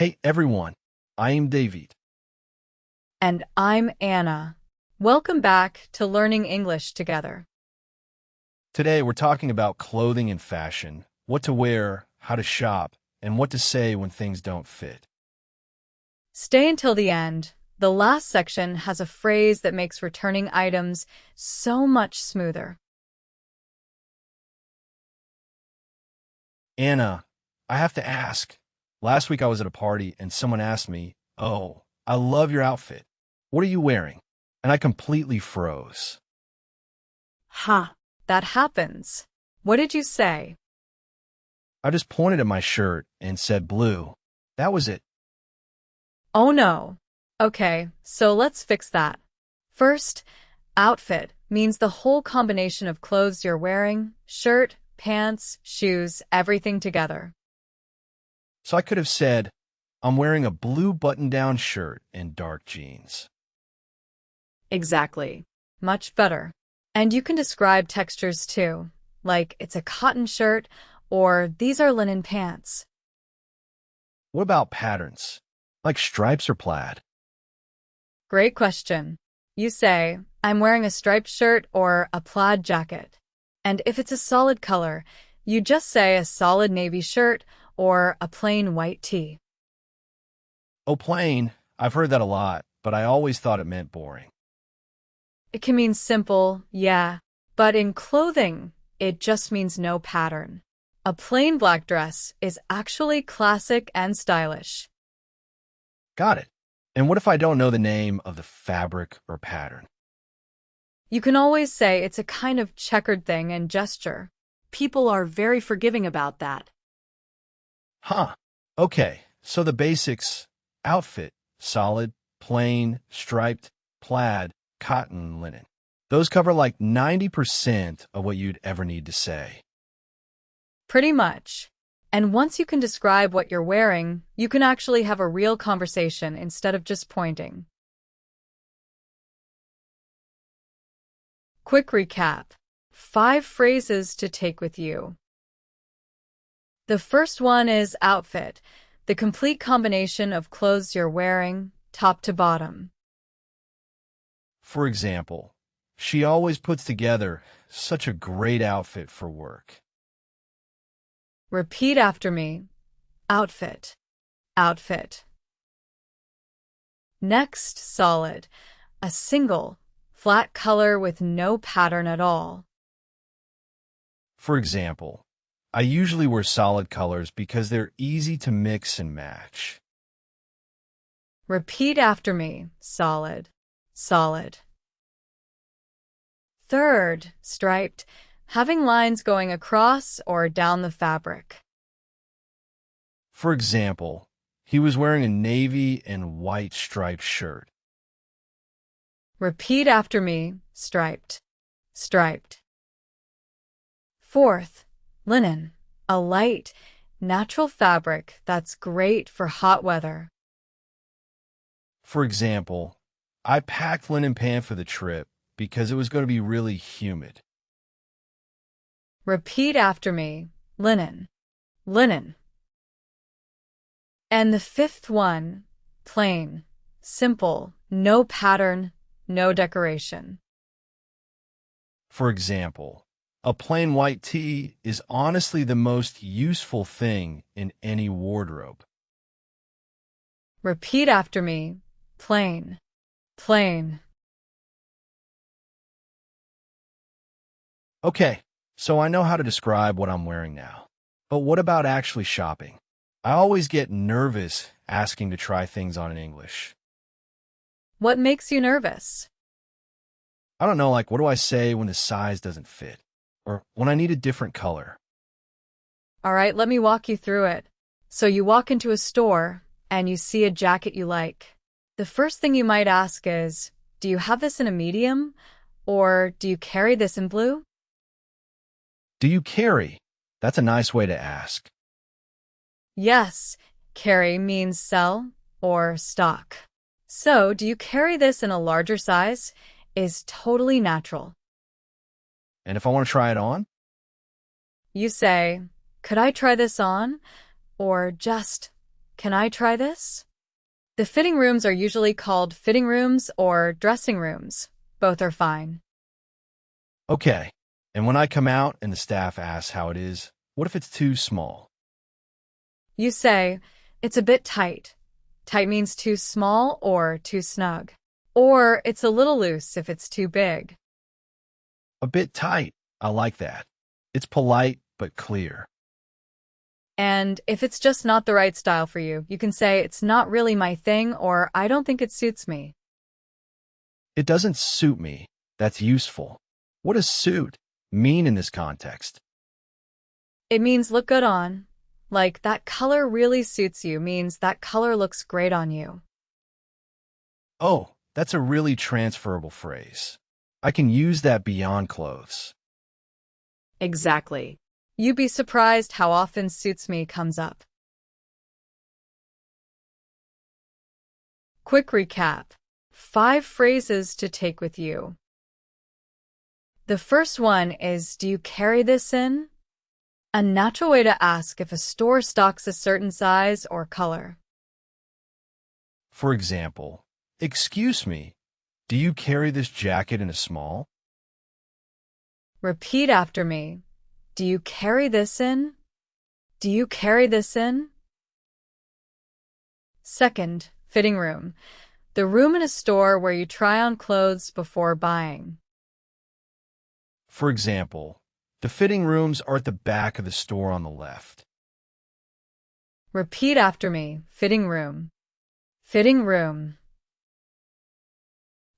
Hey everyone, I am David. And I'm Anna. Welcome back to Learning English Together. Today we're talking about clothing and fashion, what to wear, how to shop, and what to say when things don't fit. Stay until the end. The last section has a phrase that makes returning items so much smoother. Anna, I have to ask. Last week I was at a party and someone asked me, "Oh, I love your outfit. What are you wearing?" And I completely froze. Ha! That happens. What did you say? I just pointed at my shirt and said blue. That was it. Oh no. Okay, so let's fix that. First, outfit means the whole combination of clothes you're wearing, shirt, pants, shoes, everything together. So I could have said, I'm wearing a blue button-down shirt and dark jeans. Exactly. Much better. And you can describe textures too, like it's a cotton shirt or these are linen pants. What about patterns? Like stripes or plaid? Great question. You say, I'm wearing a striped shirt or a plaid jacket. And if it's a solid color, you just say a solid navy shirt or a plain white tee. Oh, plain. I've heard that a lot, but I always thought it meant boring. It can mean simple, yeah, but in clothing, it just means no pattern. A plain black dress is actually classic and stylish. Got it. And what if I don't know the name of the fabric or pattern? You can always say it's a kind of checkered thing and gesture. People are very forgiving about that. Huh. Okay, so the basics: outfit, solid, plain, striped, plaid, cotton, linen. Those cover like 90% of what you'd ever need to say. Pretty much. And once you can describe what you're wearing, you can actually have a real conversation instead of just pointing. Quick recap. 5 phrases to take with you. The first one is outfit, the complete combination of clothes you're wearing, top to bottom. For example, she always puts together such a great outfit for work. Repeat after me. Outfit, outfit. Next, solid, a single, flat color with no pattern at all. For example, I usually wear solid colors because they're easy to mix and match. Repeat after me. Solid, solid. Third, striped, having lines going across or down the fabric. For example, he was wearing a navy and white striped shirt. Repeat after me. Striped, striped. Fourth, linen, a light, natural fabric that's great for hot weather. For example, I packed linen pants for the trip because it was going to be really humid. Repeat after me. Linen, linen. And the fifth one, plain, simple, no pattern, no decoration. For example, a plain white tee is honestly the most useful thing in any wardrobe. Repeat after me. Plain, plain. Okay, so I know how to describe what I'm wearing now. But what about actually shopping? I always get nervous asking to try things on in English. What makes you nervous? I don't know, like, what do I say when the size doesn't fit? Or when I need a different color? All right, let me walk you through it. So you walk into a store and you see a jacket you like. The first thing you might ask is, do you have this in a medium? Or do you carry this in blue? Do you carry? That's a nice way to ask. Yes, carry means sell or stock. So, do you carry this in a larger size? Is totally natural. And if I want to try it on? You say, could I try this on? Or just, can I try this? The fitting rooms are usually called fitting rooms or dressing rooms. Both are fine. Okay. And when I come out and the staff asks how it is, what if it's too small? You say, it's a bit tight. Tight means too small or too snug. Or it's a little loose if it's too big. A bit tight. I like that. It's polite but clear. And if it's just not the right style for you, you can say it's not really my thing or I don't think it suits me. It doesn't suit me. That's useful. What does suit mean in this context? It means look good on. Like, that color really suits you means that color looks great on you. Oh, that's a really transferable phrase. I can use that beyond clothes. Exactly. You'd be surprised how often suits me comes up. Quick recap. 5 phrases to take with you. The first one is, do you carry this in? A natural way to ask if a store stocks a certain size or color. For example, excuse me, do you carry this jacket in a small? Repeat after me. Do you carry this in? Do you carry this in? Second, fitting room. The room in a store where you try on clothes before buying. For example, the fitting rooms are at the back of the store on the left. Repeat after me. Fitting room. Fitting room.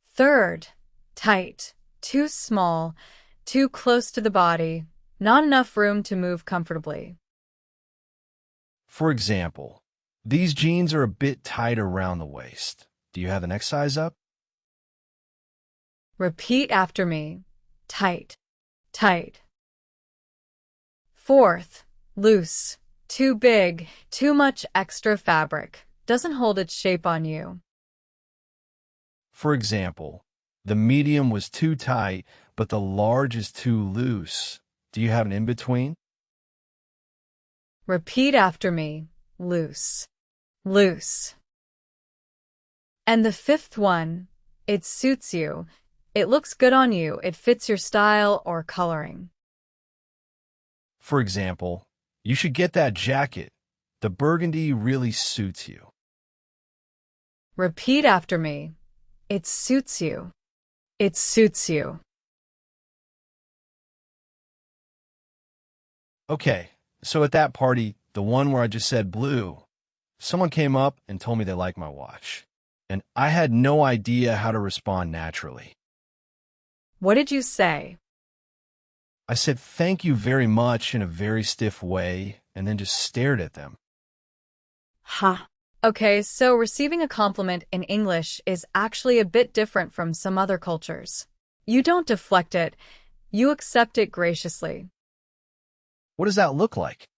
Third, tight. Too small. Too close to the body. Not enough room to move comfortably. For example, these jeans are a bit tight around the waist. Do you have the next size up? Repeat after me. Tight. Tight. Fourth, loose. Too big. Too much extra fabric. Doesn't hold its shape on you. For example, the medium was too tight, but the large is too loose. Do you have an in-between? Repeat after me. Loose. Loose. And the fifth one, it suits you. It looks good on you. It fits your style or coloring. For example, you should get that jacket. The burgundy really suits you. Repeat after me. It suits you. It suits you. Okay, so at that party, the one where I just said blue, someone came up and told me they liked my watch, and I had no idea how to respond naturally. What did you say? I said thank you very much in a very stiff way and then just stared at them. Ha. Okay, so receiving a compliment in English is actually a bit different from some other cultures. You don't deflect it, you accept it graciously. What does that look like?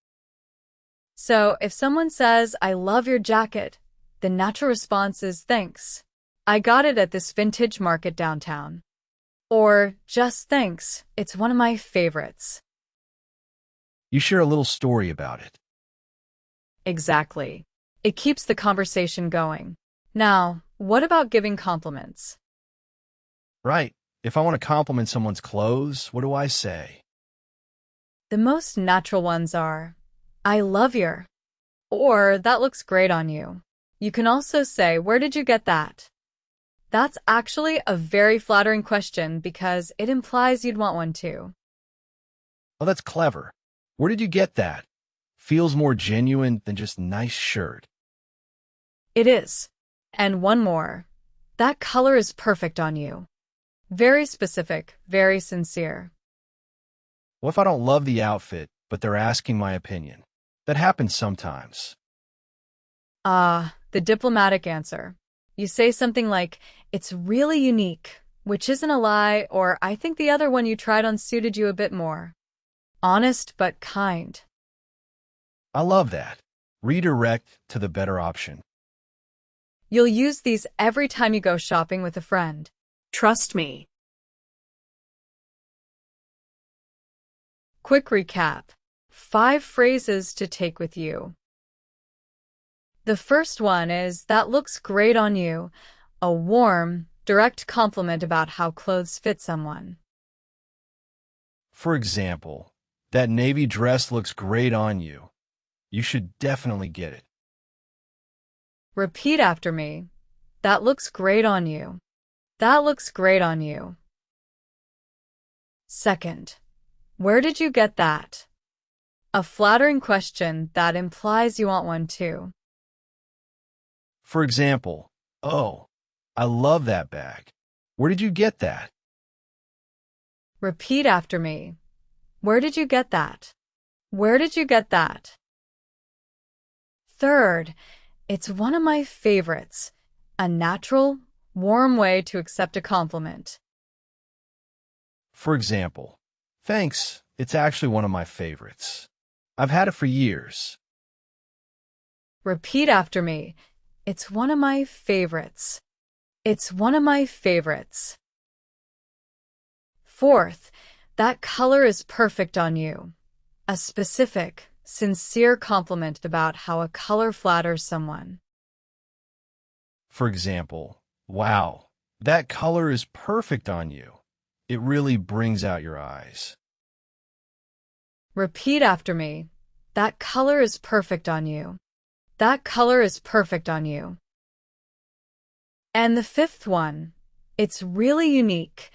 So, if someone says, I love your jacket, the natural response is thanks. I got it at this vintage market downtown. Or, just thanks, it's one of my favorites. You share a little story about it. Exactly. It keeps the conversation going. Now, what about giving compliments? Right. If I want to compliment someone's clothes, what do I say? The most natural ones are, I love your, or that looks great on you. You can also say, where did you get that? That's actually a very flattering question because it implies you'd want one too. Oh, that's clever. Where did you get that? Feels more genuine than just nice shirt. It is. And one more. That color is perfect on you. Very specific, very sincere. What if I don't love the outfit, but they're asking my opinion? That happens sometimes. The diplomatic answer. You say something like, it's really unique, which isn't a lie, or I think the other one you tried on suited you a bit more. Honest but kind. I love that. Redirect to the better option. You'll use these every time you go shopping with a friend. Trust me. Quick recap. 5 phrases to take with you. The first one is, that looks great on you, a warm, direct compliment about how clothes fit someone. For example, that navy dress looks great on you. You should definitely get it. Repeat after me. That looks great on you. That looks great on you. Second, where did you get that? A flattering question that implies you want one too. For example, oh, I love that bag. Where did you get that? Repeat after me. Where did you get that? Where did you get that? Third, it's one of my favorites. A natural, warm way to accept a compliment. For example, thanks, it's actually one of my favorites. I've had it for years. Repeat after me. It's one of my favorites. It's one of my favorites. Fourth, that color is perfect on you. A specific, sincere compliment about how a color flatters someone. For example, wow, that color is perfect on you. It really brings out your eyes. Repeat after me. That color is perfect on you. That color is perfect on you. And the fifth one, it's really unique.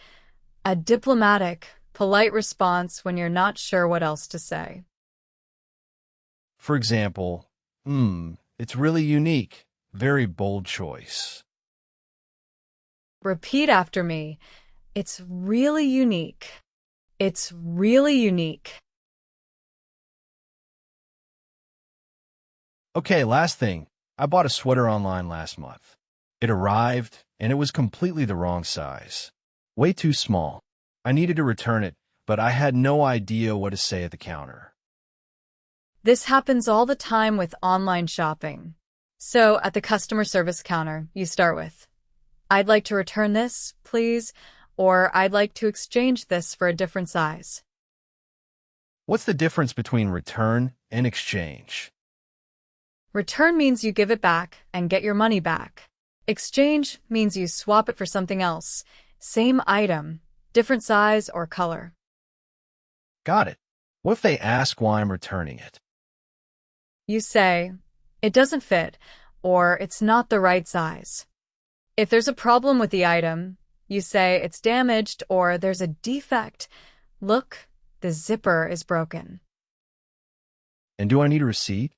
A diplomatic, polite response when you're not sure what else to say. For example, it's really unique. Very bold choice. Repeat after me. It's really unique. It's really unique. Okay, last thing. I bought a sweater online last month. It arrived, and it was completely the wrong size. Way too small. I needed to return it, but I had no idea what to say at the counter. This happens all the time with online shopping. So, at the customer service counter, you start with, "I'd like to return this, please," or "I'd like to exchange this for a different size." What's the difference between return and exchange? Return means you give it back and get your money back. Exchange means you swap it for something else. Same item, different size or color. Got it. What if they ask why I'm returning it? You say, "It doesn't fit," or "It's not the right size." If there's a problem with the item, you say it's damaged or there's a defect. "Look, the zipper is broken." And do I need a receipt?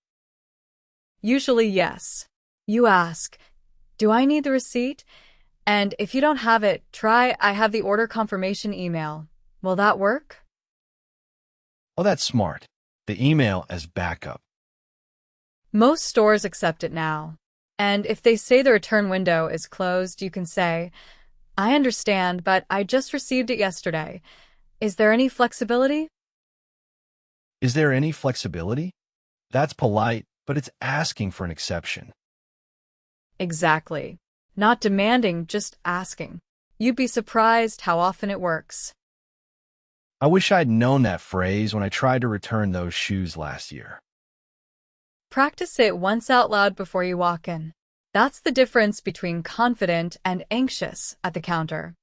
Usually, yes. You ask, "Do I need the receipt?" And if you don't have it, try, "I have the order confirmation email." Will that work? Oh, that's smart. The email as backup. Most stores accept it now. And if they say the return window is closed, you can say, "I understand, but I just received it yesterday. Is there any flexibility?" Is there any flexibility? That's polite, but it's asking for an exception. Exactly. Not demanding, just asking. You'd be surprised how often it works. I wish I'd known that phrase when I tried to return those shoes last year. Practice it once out loud before you walk in. That's the difference between confident and anxious at the counter.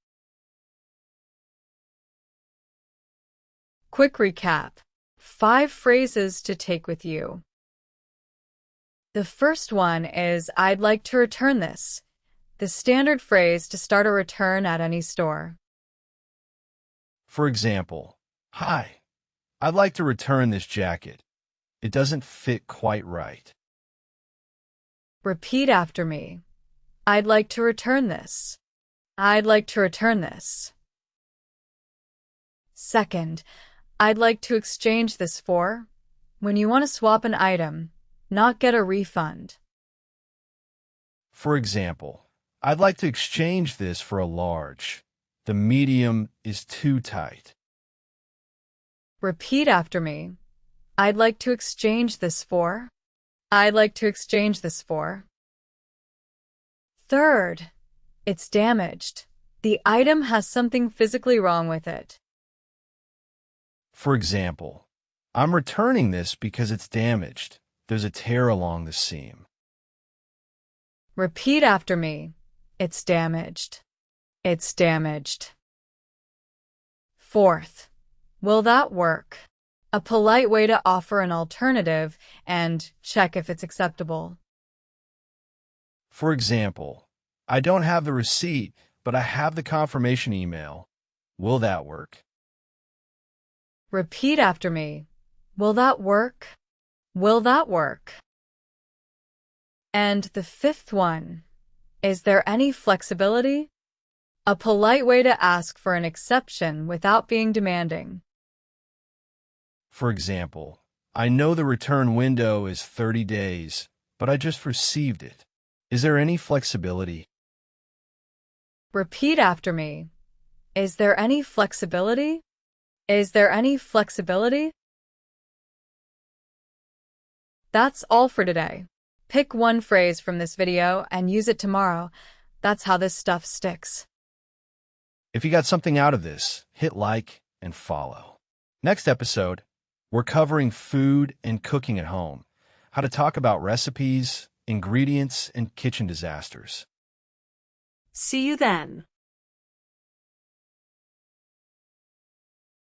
Quick recap. 5 phrases to take with you. The first one is, "I'd like to return this." The standard phrase to start a return at any store. For example, hi, I'd like to return this jacket. It doesn't fit quite right. Repeat after me. "I'd like to return this." I'd like to return this. Second, "I'd like to exchange this for," when you want to swap an item, not get a refund. For example, I'd like to exchange this for a large. The medium is too tight. Repeat after me. "I'd like to exchange this for." I'd like to exchange this for. Third, "It's damaged." The item has something physically wrong with it. For example, I'm returning this because it's damaged. There's a tear along the seam. Repeat after me. It's damaged. It's damaged. Fourth, will that work? A polite way to offer an alternative and check if it's acceptable. For example, I don't have the receipt, but I have the confirmation email. Will that work? Repeat after me. Will that work? Will that work? And the fifth one, is there any flexibility? A polite way to ask for an exception without being demanding. For example, I know the return window is 30 days, but I just received it. Is there any flexibility? Repeat after me. Is there any flexibility? Is there any flexibility? That's all for today. Pick one phrase from this video and use it tomorrow. That's how this stuff sticks. If you got something out of this, hit like and follow. Next episode, we're covering food and cooking at home, how to talk about recipes, ingredients, and kitchen disasters. See you then.